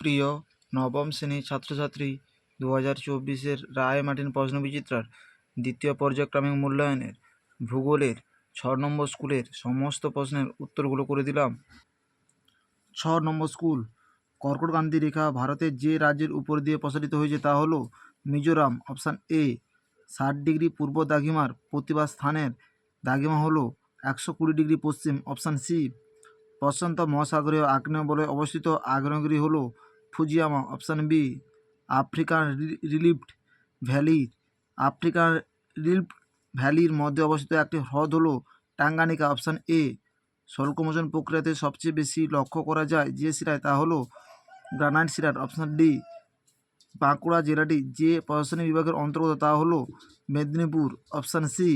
সুপ্রিয় নবম শ্রেণীর ছাত্রছাত্রী 2024-এর রায় মার্টিন প্রশ্নবিচিত্রার দ্বিতীয় পর্যায়ক্রমিক মূল্যায়নের ভূগোলের 6 নম্বর স্কুলের সমস্ত প্রশ্নের উত্তরগুলো করে দিলাম। 6 নম্বর স্কুল, কর্কটক্রান্তি রেখা ভারতের যে রাজ্যের উপর দিয়ে প্রসারিত হয়েছে তা হলো মিজোরাম। Option A. 60 ডিগ্রি পূর্ব দ্রাঘিমার প্রতিবাদ স্থানের দ্রাঘিমা হলো 120 ডিগ্রি পশ্চিম। Option C. প্রশান্ত মহাসাগরীয় আগ্নেয় বলয়ে অবস্থিত আগ্নেয়গিরি হলো Fujiyama. Option B. African rift ভ্যালির মধ্যে অবস্থিত একটি হ্রদ হলো টাঙ্গানিকা। Option A. স্বল্পমোচন প্রক্রিয়াতে সবচেয়ে বেশি লক্ষ্য করা যায় যে শিলায় তা হলো গ্রানাইট শিলার। Option D. বাঁকুড়া জেলাটি যে প্রশাসনিক বিভাগের অন্তর্গত তা হলো মেদিনীপুর। Option C.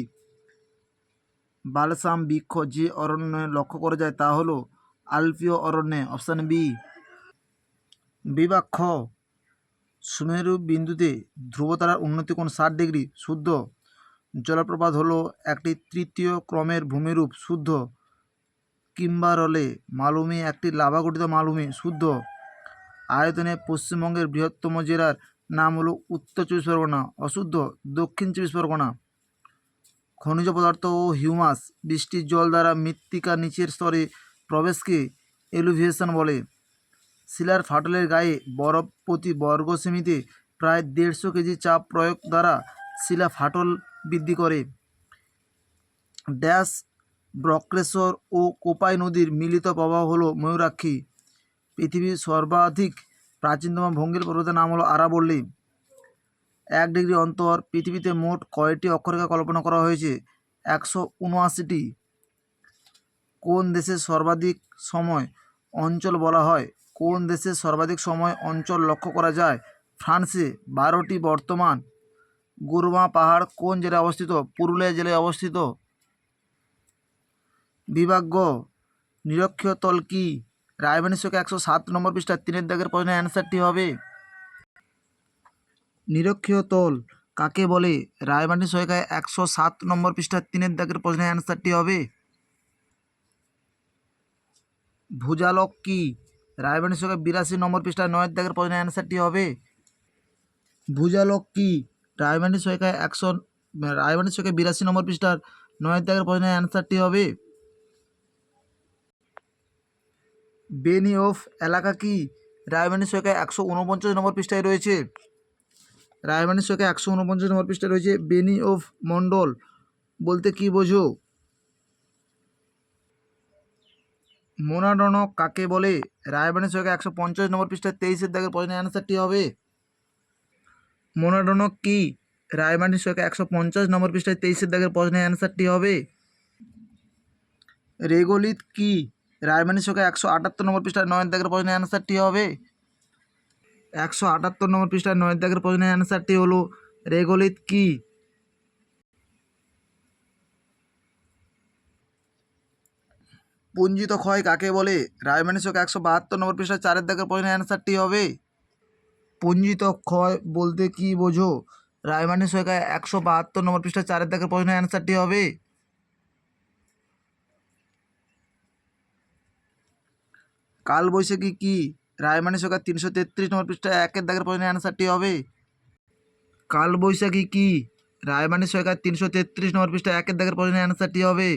বালসাম বৃক্ষ যে অরণ্যে লক্ষ্য করা যায় তা হলো আলপীয় অরণ্যে। Option B. বিভাগ খ, সুমেরু বিন্দুতে ধ্রুবতারার উন্নতি কোণ 60 ডিগ্রি। শুদ্ধ। জলপ্রপাত হলো একটি তৃতীয় ক্রমের ভূমিরূপ। শুদ্ধ। কিম্বারলে মালভূমি একটি লাভা গঠিত মালভূমি। শুদ্ধ। আয়তনে পশ্চিমবঙ্গের বৃহত্তম জেলার নাম হলো উত্তর 24 পরগনা। অশুদ্ধ। দক্ষিণ 24 পরগনা। খনিজ পদার্থ ও হিউমাস বৃষ্টির জল দ্বারা মৃত্তিকার নিচের স্তরে প্রবেশকে এলুভিয়েশন বলে। শিলার ফাটলের গায়ে বরফ প্রতি বর্গ সেমিতে প্রায় 150 কেজি চাপ প্রয়োগ দ্বারা শিলা ফাটল বৃদ্ধি করে। ড্যাশ বক্রেশ্বর ও কোপাই নদীর মিলিত প্রবাহ হলো ময়ূরাক্ষী। পৃথিবীর সর্বাধিক প্রাচীনতম ভঙ্গিল পর্বতের নাম হলো আরাবল্লী। 1 ডিগ্রি অন্তর পৃথিবীতে মোট কয়টি অক্ষরেখা কল্পনা করা হয়েছে? 179টি। কোন দেশের সর্বাধিক সময় অঞ্চল বলা হয়? কোন দেশের সর্বাধিক সময় অঞ্চল লক্ষ্য করা যায়? ফ্রান্সে। 12টি। বর্তমান গুরমা পাহাড় কোন জেলায় অবস্থিত? পুরুলিয়া জেলায় অবস্থিত। বিভাগ গ, নিরক্ষীয় তল কি? রায়মানির শোকে 107 নম্বর পৃষ্ঠা 3 দাগের প্রশ্নের অ্যান্সারটি হবে নিরক্ষীয় তল কাকে বলে? রায়মার্টিন সহায়িকায় 107 নম্বর পৃষ্ঠা 3 দাগের প্রশ্নের অ্যান্সারটি হবে ভূজালক কি? রায়মার্টিন সহায়িকায় 82 নম্বর পৃষ্ঠা 9 দাগের প্রশ্নের অ্যান্সারটি হবে ভূজালক কি? রায়মার্টিন সহায়িকায় 82 নম্বর পৃষ্ঠার 9 দাগের প্রশ্নের অ্যান্সারটি হবে বেনি অফ এলাকা কি? রায়মার্টিন সহায়িকায় 149 নম্বর পৃষ্ঠায় রয়েছে। রায়মার্টিন সহায়িকায় 149 নম্বর পৃষ্ঠায় রয়েছে বেনি অফ মণ্ডল বলতে কি বোঝো? মোনাডনক কাকে বলে? রায়মার্টিন সহায়িকায় 150 নম্বর পৃষ্ঠায় 23 দাগের প্রশ্নের অ্যান্সারটি হবে মোনাডনক কি? রায়মার্টিন সহায়িকায় 150 নম্বর পৃষ্ঠায় 23 দাগের প্রশ্নের অ্যান্সারটি হবে রেগোলিথ কি? রায়মার্টিন সহায়িকায় 178 নম্বর পৃষ্ঠায় 9 দাগের প্রশ্নের অ্যান্সারটি হবে 178 নম্বর পৃষ্ঠায় 9 দাগের প্রশ্নের অ্যান্সারটি হলো রেগোলিথ কি? পুঞ্জিত ক্ষয় কাকে বলে? রায়মার্টিন সহায়িকায় 172 নম্বর পৃষ্ঠায় 4 দাগের প্রশ্নের অ্যান্সারটি হবে পুঞ্জিত ক্ষয় বলতে কি বোঝো? রায়মার্টিন সহায়িকায় 172 নম্বর পৃষ্ঠায় 4 দাগের প্রশ্নের অ্যান্সারটি হবে কালবৈশাখী কি? রায়মার্টিন সহায়িকায় 333 নম্বর পৃষ্ঠায় 1 দাগের প্রশ্নের অ্যান্সারটি হবে কালবৈশাখী কি? রায়মার্টিন সহায়িকায় 333 নম্বর পৃষ্ঠায় 1 দাগের প্রশ্নের অ্যান্সারটি হবে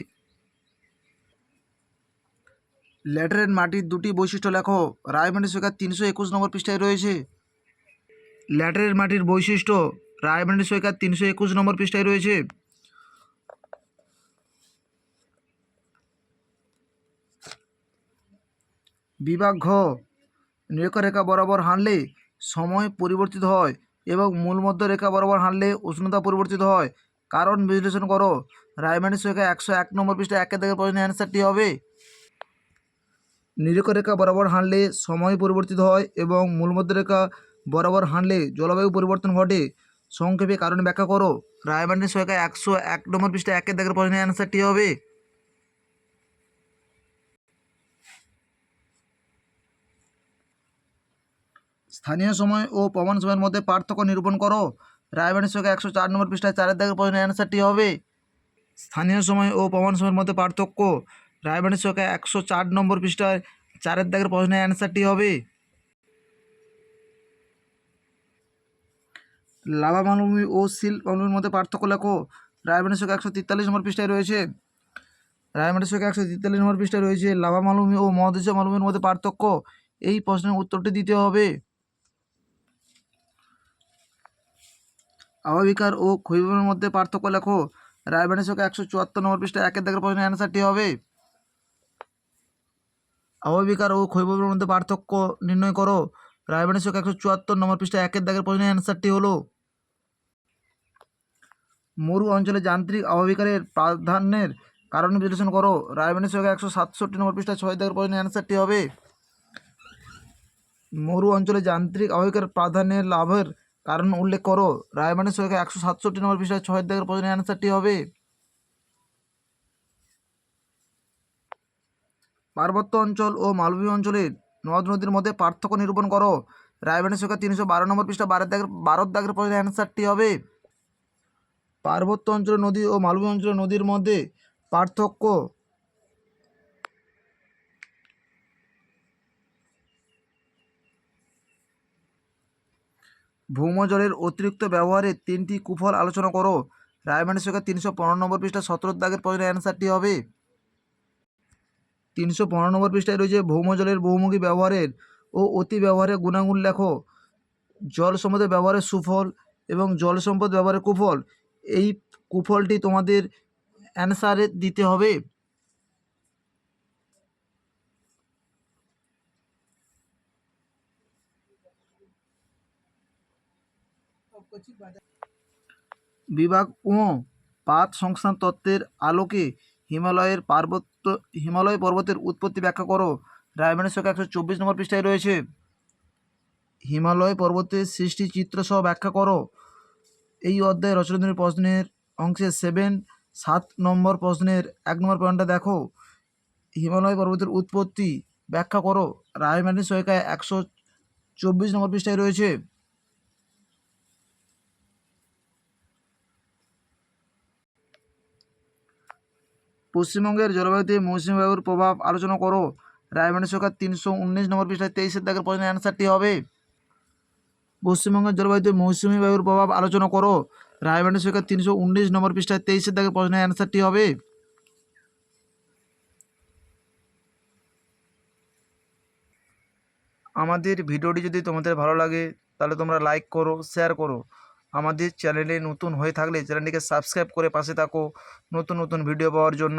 ল্যাটেরাইট মাটির দুটি বৈশিষ্ট্য লেখো। রায়মার্টিন সহায়িকায় 321 নম্বর পৃষ্ঠায় রয়েছে। ল্যাটেরাইট মাটির বৈশিষ্ট্য রায়মার্টিন সহায়িকায় 321 নম্বর পৃষ্ঠায় রয়েছে। বিভাগ ঘ, নিরক্ষরেখা বরাবর হাঁটলে সময় পরিবর্তিত হয় এবং মূলমধ্য রেখা বরাবর হাঁটলে উষ্ণতা পরিবর্তিত হয়। কারণ বিশ্লেষণ করো। রায়মার্টিন সহায়িকায় 101 নম্বর পৃষ্ঠায় 1 দাগের প্রশ্নের অ্যান্সারটি হবে নিরক্ষরেখা বরাবর হাঁটলে সময় পরিবর্তিত হয় এবং মূলমধ্য রেখা বরাবর হাঁটলে জলবায়ু পরিবর্তন ঘটে। সংক্ষেপে কারণ ব্যাখ্যা করো। রায়মার্টিন সহায়িকায় 101 নম্বর পৃষ্ঠায় 1 দাগের প্রশ্নের অ্যান্সারটি হবে স্থানীয় সময় ও প্রমাণ সময়ের মধ্যে পার্থক্য নিরূপণ করো। রায়মার্টিন সহায়িকায় 104 নম্বর পৃষ্ঠায় 4 দাগের প্রশ্নের অ্যান্সারটি হবে স্থানীয় সময় ও প্রমাণ সময়ের মধ্যে পার্থক্য। রায়মার্টিন সহায়িকায় 104 নম্বর পৃষ্ঠায় 4 দাগের প্রশ্নের অ্যান্সারটি হবে লাভা মালভূমি ও সিল মালভূমির মধ্যে পার্থক্য লেখো। রায়মানের সংখ্যা 143 নম্বর পৃষ্ঠায় রয়েছে। রায়মানের সংখ্যা 143 নম্বর পৃষ্ঠায় রয়েছে লাভা মালভূমি ও মহাদেশীয় মালভূমির মধ্যে পার্থক্য। এই প্রশ্নের উত্তরটি দিতে হবে। অববাহিকার ও ক্ষয়ভূমির মধ্যে পার্থক্য লেখো। রায়মানের সংখ্যা 174 নম্বর পৃষ্ঠায় 1 দাগের প্রশ্নের অ্যান্সারটি হবে। অববাহিকার ও ক্ষয়ভূমির মধ্যে পার্থক্য নির্ণয় করো। রায়মানের সংখ্যা 174 নম্বর পৃষ্ঠায় 1 দাগের প্রশ্নের অ্যান্সারটি হলো। মরু অঞ্চলে যান্ত্রিক অববাহিকারের প্রাধান্যের কারণ বিশ্লেষণ করো। রায়মানের সংখ্যা 167 নম্বর পৃষ্ঠায় 6 দাগের প্রশ্নের অ্যান্সারটি হবে। মরু অঞ্চলে যান্ত্রিক অববাহিকার প্রাধান্যের লাভের কারণ উল্লেখ করো। রায়মানের সংখ্যা 167 নম্বর পৃষ্ঠায় 6 দাগের প্রশ্নের অ্যান্সারটি হবে। পার্বত্য অঞ্চল ও মালভূমি অঞ্চলের নদ নদীর মধ্যে পার্থক্য নিরূপণ করো। রায়মানের সংখ্যা 312 নম্বর পৃষ্ঠা 12 দাগের প্রশ্নের অ্যান্সারটি হবে। পার্বত্য অঞ্চলের নদী ও মালভূমি অঞ্চলের নদীর মধ্যে পার্থক্য। ভৌমজলের অতিরিক্ত ব্যবহারের 3টি কুফল আলোচনা করো। রায়মানের সংখ্যা 315 নম্বর পৃষ্ঠা 17 দাগের প্রশ্নের অ্যান্সারটি হবে। 315 নম্বর পৃষ্ঠায় রয়েছে ভৌমজলের বহুমুখী ব্যবহারের ও অতি ব্যবহারের গুণাগুণ লেখো। জল সম্পদের ব্যবহারের সুফল এবং জল সম্পদ ব্যবহারের কুফল। এই কুফলটি তোমাদের অ্যান্সারে দিতে হবে। বিভাগ ও পাত সংস্থান তত্ত্বের আলোকে হিমালয় পর্বতের উৎপত্তি ব্যাখ্যা করো। রায়মানের সংখ্যা 124 নম্বর পৃষ্ঠায় রয়েছে। হিমালয় পর্বতের সৃষ্টি চিত্র সহ ব্যাখ্যা করো। এই অধ্যায়ে রচনাধর্মী প্রশ্নের অংশে 7 নম্বর প্রশ্নের 1 নম্বর পয়েন্টটা দেখো। হিমালয় পর্বতের উৎপত্তি ব্যাখ্যা করো। রায়মানের সংখ্যা 124 নম্বর পৃষ্ঠায় রয়েছে। পশ্চিমবঙ্গের জলবায়ুতে মৌসুমী বায়ুর প্রভাব আলোচনা করো। রায়মানের সংখ্যা 319 নম্বর পৃষ্ঠায় 23 দাগের প্রশ্নের অ্যান্সারটি হবে। পশ্চিমবঙ্গের জলবায়ুতে মৌসুমী বায়ুর প্রভাব আলোচনা করো। রায়মানের সংখ্যা 319 নম্বর পৃষ্ঠায় 23 দাগের প্রশ্নের অ্যান্সারটি হবে। আমাদের ভিডিওটি যদি তোমাদের ভালো লাগে তাহলে তোমরা লাইক করো, শেয়ার করো। আমাদের চ্যানেলে নতুন হয়ে থাকলে চ্যানেলটিকে সাবস্ক্রাইব করে পাশে থাকো নতুন নতুন ভিডিও পাওয়ার জন্য।